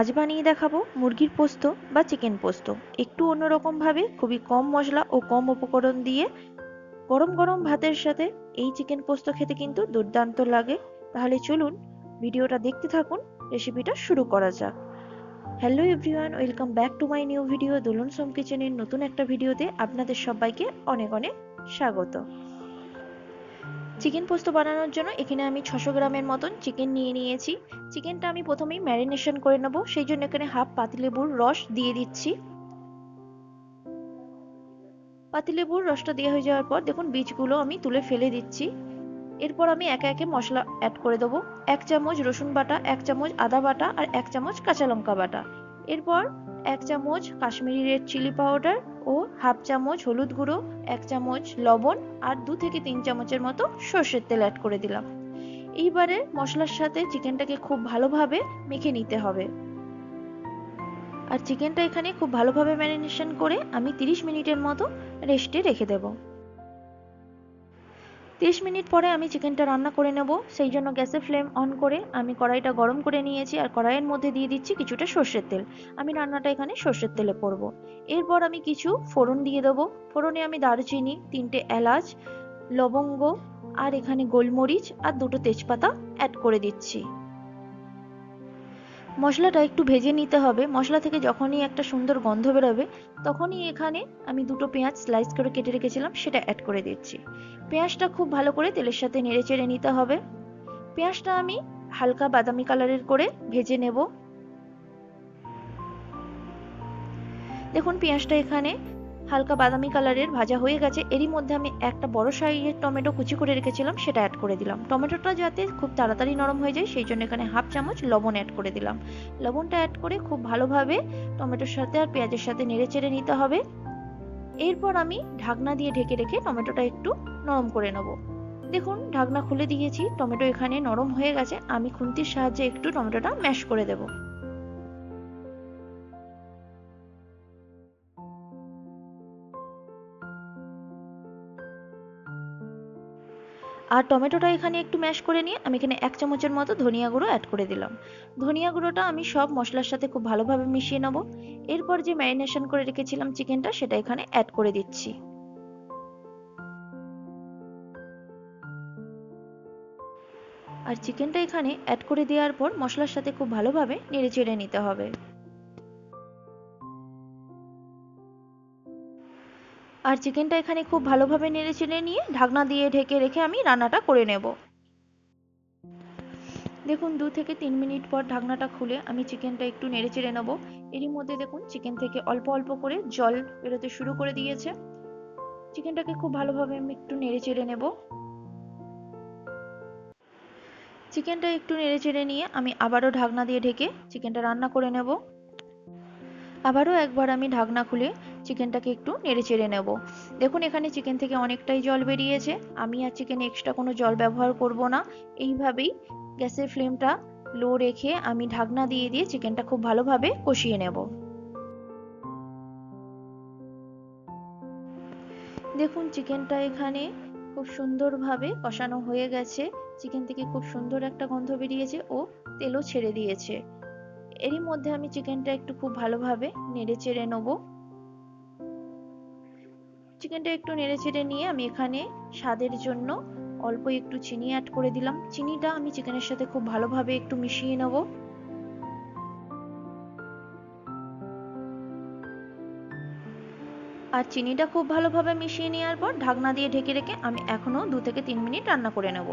আজ বানিয়ে দেখাবো মুরগির পোস্ত বা চিকেন পোস্ত। একটু অন্যরকম ভাবে, খুবই কম মশলা ও কম উপকরণ দিয়ে গরম গরম ভাতের সাথে এই চিকেন পোস্ত খেতে কিন্তু দুর্দান্ত লাগে। তাহলে চলুন ভিডিওটা দেখতে থাকুন, রেসিপিটা শুরু করা যাক। Hello everyone, welcome back to my new video. Dolon Som কিচেনের নতুন একটা ভিডিওতে আপনাদের সবাইকে অনেক অনেক স্বাগত। চিকেন পোস্ত বানানোর জন্য এখানে আমি 600 গ্রামের মতন চিকেন নিয়ে নিয়েছি। চিকেনটা আমি প্রথমেই ম্যারিনেশন করে নেব, সেই জন্য এখানে হাফ পাতিলেবুর রস দিয়ে দিচ্ছি। পাতিলেবুর রসটা দেওয়া হয়ে যাওয়ার পর দেখুন বীজগুলো আমি তুলে ফেলে দিচ্ছি। এরপর আমি একে একে মশলা অ্যাড করে দেবো। 1 চামচ রসুন বাটা, 1 চামচ আদা বাটা আর 1 চামচ কাঁচা লঙ্কা বাটা। এরপর 1 চামচ কাশ্মীরি রেড চিলি পাউডার ও হাফ চামচ হলুদ গুঁড়ো, 1 চামচ লবণ আর 2 থেকে 3 চামচের মতো সর্ষের তেল অ্যাড করে দিলাম। এইবারে মশলার সাথে চিকেনটাকে খুব ভালোভাবে মেখে নিতে হবে। আর চিকেনটা এখানে খুব ভালোভাবে ম্যারিনেশন করে আমি 30 মিনিটের মতো রেস্টে রেখে দেব। 30 মিনিট পরে আমি চিকেনটা রান্না করে নেব, সেই জন্য গ্যাসের ফ্লেম অন করে আমি কড়াইটা গরম করে নিয়েছি আর কড়াইয়ের মধ্যে দিয়ে দিচ্ছি কিছুটা সর্ষের তেল। আমি রান্নাটা এখানে সর্ষের তেলে করব। এরপর আমি কিছু ফোড়ন দিয়ে দেবো। ফোড়নে আমি দারচিনি, 3টে এলাচ, লবঙ্গ আর এখানে গোলমরিচ আর 2টো তেজপাতা অ্যাড করে দিচ্ছি। মশলাটা একটু ভেজে নিতে হবে। মশলা থেকে যখনই একটা সুন্দর গন্ধ বেরোবে তখনই এখানে আমি 2টো পেঁয়াজ স্লাইস করে কেটে রেখেছিলাম সেটা অ্যাড করে দিচ্ছি। পেঁয়াজটা খুব ভালো করে তেলের সাথে নেড়েচেড়ে নিতে হবে। পেঁয়াজটা আমি হালকা বাদামি কালারের করে ভেজে নেব। দেখুন পেঁয়াজটা এখানে হালকা বাদামি কালারের ভাজা হয়ে গেছে। এরই মধ্যে আমি একটা বড় সাইজের টমেটো কুচি করে রেখেছিলাম সেটা অ্যাড করে দিলাম। টমেটোটা যাতে খুব তাড়াতাড়ি নরম হয়ে যায় সেই জন্য এখানে হাফ চামচ লবণ অ্যাড করে দিলাম। লবণটা অ্যাড করে খুব ভালোভাবে টমেটোর সাথে আর পেঁয়াজের সাথে নেড়েচেড়ে নিতে হবে। এরপর আমি ঢাকনা দিয়ে ঢেকে রেখে টমেটোটা একটু নরম করে নেব। দেখুন ঢাকনা খুলে দিয়েছি, টমেটো এখানে নরম হয়ে গেছে। আমি খুন্তির সাহায্যে একটু টমেটোটা ম্যাশ করে দেব। আর টমেটোটা এখানে একটু ম্যাশ করে নিয়ে আমি এখানে 1 চামচের মতো ধনিয়া গুঁড়ো অ্যাড করে দিলাম। ধনিয়া গুঁড়োটা আমি সব মশলার সাথে খুব ভালোভাবে মিশিয়ে নেব। এরপর যে ম্যারিনেশন করে রেখেছিলাম চিকেনটা সেটা এখানে অ্যাড করে দিচ্ছি। আর চিকেনটা এখানে অ্যাড করে দেওয়ার পর মশলার সাথে খুব ভালোভাবে নেড়েচেড়ে নিতে হবে। আর চিকেনটা এখানে খুব ভালোভাবে নেড়েচেড়ে নিয়ে ঢাকনা দিয়ে ঢেকে রেখে আমি রান্নাটা করে নেব। দেখুন 2 থেকে 3 মিনিট পর ঢাকনাটা খুলে আমি চিকেনটা একটু নেড়েচেড়ে নেব। এরই মধ্যে দেখুন চিকেন থেকে অল্প অল্প করে জল বেরোতে শুরু করে দিয়েছে। চিকেনটাকে খুব ভালোভাবে আমি একটু নেড়েচেড়ে নেব। চিকেনটা একটু নেড়েচেড়ে নিয়ে আমি আবারও ঢাকনা দিয়ে ঢেকে চিকেনটা রান্না করে নেব। আবারও একবার আমি ঢাকনা খুলে চিকেনটাকে একটু নেড়েচেড়ে নেব। দেখুন এখানে চিকেন থেকে অনেকটাই জল বেরিয়েছে। আমি আর চিকেনে এক্সট্রা কোনো জল ব্যবহার করব না। এইভাবেই গ্যাসের ফ্লেমটা লো রেখে আমি ঢাকনা দিয়ে দিয়ে চিকেনটা খুব ভালোভাবে কষিয়ে নেব। দেখুন চিকেনটা এখানে খুব সুন্দরভাবে কষানো হয়ে গেছে। চিকেন থেকে খুব সুন্দর একটা গন্ধ বেরিয়েছে ও তেলও ছেড়ে দিয়েছে। এরই মধ্যে আমি চিকেনটা একটু খুব ভালোভাবে নেড়েচেড়ে নেব। চিকেনটা একটু নেড়েচেড়ে নিয়ে আমি এখানে স্বাদের জন্য অল্প একটু চিনি অ্যাড করে দিলাম। চিনিটা আমি চিকেনের সাথে খুব ভালোভাবে একটু মিশিয়ে নেব। আর চিনিটা খুব ভালোভাবে মিশিয়ে নেওয়ার পর ঢাকনা দিয়ে ঢেকে রেখে আমি এখনো 2 থেকে 3 মিনিট রান্না করে নেব।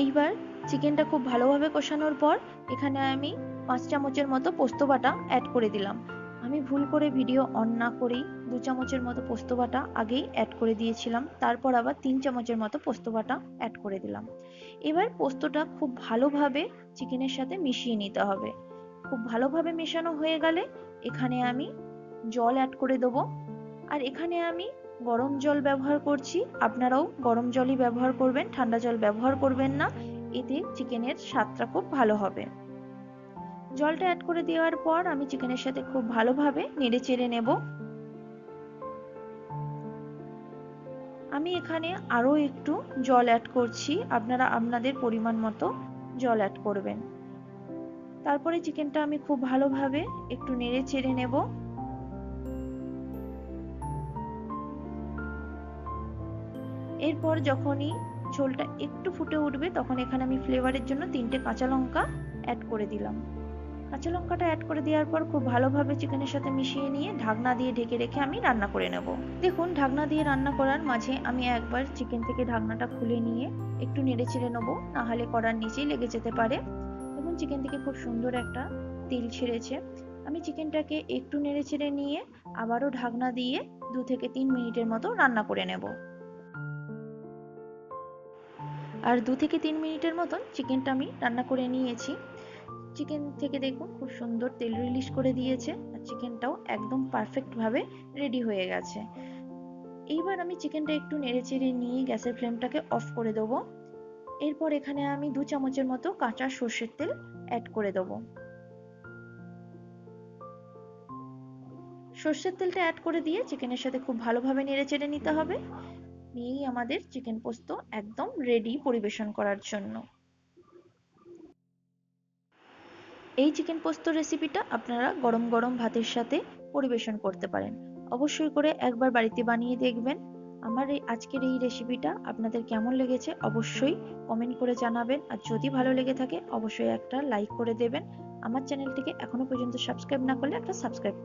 এইবার চিকেনটা খুব ভালোভাবে কষানোর পর এখানে আমি 5 চামচের মতো পোস্ত বাটা অ্যাড করে দিলাম। আমি ভুল করে ভিডিও অন না করেই 2 চামচের মতো পোস্ত বাটা আগেই অ্যাড করে দিয়েছিলাম। তারপর আবার 3 চামচের মতো পোস্ত বাটা অ্যাড করে দিলাম। এবার পোস্তটা খুব ভালোভাবে চিকেনের সাথে মিশিয়ে নিতে হবে। খুব ভালোভাবে মেশানো হয়ে গেলে এখানে আমি জল অ্যাড করে দেবো। আর এখানে আমি গরম জল ব্যবহার করছি। আপনারাও গরম জলই ব্যবহার করবেন, ঠান্ডা জল ব্যবহার করবেন না। এতে চিকেনের স্বাদটা খুব ভালো হবে। জলটা অ্যাড করে দেওয়ার পর আমি চিকেনের সাথে খুব ভালোভাবে নেড়েচেড়ে নেব। আমি এখানে আরও একটু জল অ্যাড করছি, আপনারা আপনাদের পরিমাণ মতো জল অ্যাড করবেন। তারপরে চিকেনটা আমি খুব ভালোভাবে একটু নেড়ে চেড়ে নেব। এরপর যখনই ঝোলটা একটু ফুটে উঠবে তখন এখানে আমি ফ্লেভারের জন্য 3টে কাঁচা লঙ্কা অ্যাড করে দিলাম। কাঁচা লঙ্কাটা অ্যাড করে দেওয়ার পর খুব ভালোভাবে চিকেনের সাথে মিশিয়ে নিয়ে ঢাকনা দিয়ে ঢেকে রেখে আমি রান্না করে নেব। দেখুন, ঢাকনা দিয়ে রান্না করার মাঝে আমি একবার চিকেন থেকে ঢাকনাটা খুলে নিয়ে একটু নেড়ে চেড়ে নেবো, না হলে কড়ার নিচেই লেগে যেতে পারে। দেখুন, চিকেন থেকে খুব সুন্দর একটা তেল ছেড়েছে। আমি চিকেনটাকে একটু নেড়ে চেড়ে নিয়ে আবারও ঢাকনা দিয়ে 2 থেকে 3 মিনিটের মতো রান্না করে নেব। আর 2 থেকে 3 মিনিটের মতন চিকেনটা আমি রান্না করে নিয়েছি। চিকেন থেকে দেখুন খুব সুন্দর তেল রিলিজ করে দিয়েছে আর চিকেনটাও একদম পারফেক্ট ভাবে রেডি হয়ে গেছে। এইবার আমি চিকেনটা একটু নেড়েচেড়ে নিয়ে গ্যাসের ফ্লেমটাকে অফ করে দেবো। এরপর এখানে আমি 2 চামচের মতো কাঁচা সর্ষের তেল অ্যাড করে দেবো। সর্ষের তেলটা অ্যাড করে দিয়ে চিকেনের সাথে খুব ভালোভাবে নেড়েচেড়ে নিতে হবে। নিয়েই আমাদের চিকেন পোস্ত একদম রেডি পরিবেশন করার জন্য। এই চিকেন পোস্ত রেসিপিটা আপনারা গরম গরম ভাতের সাথে পরিবেশন করতে পারেন। অবশ্যই করে একবার বাড়িতে বানিয়ে দেখবেন। আমার আজকের এই রেসিপিটা আপনাদের কেমন লেগেছে অবশ্যই কমেন্ট করে জানাবেন, আর যদি ভালো লেগে থাকে অবশ্যই একটা লাইক করে দেবেন। আমার চ্যানেলটিকে এখনো পর্যন্ত সাবস্ক্রাইব না করলে একটা সাবস্ক্রাইব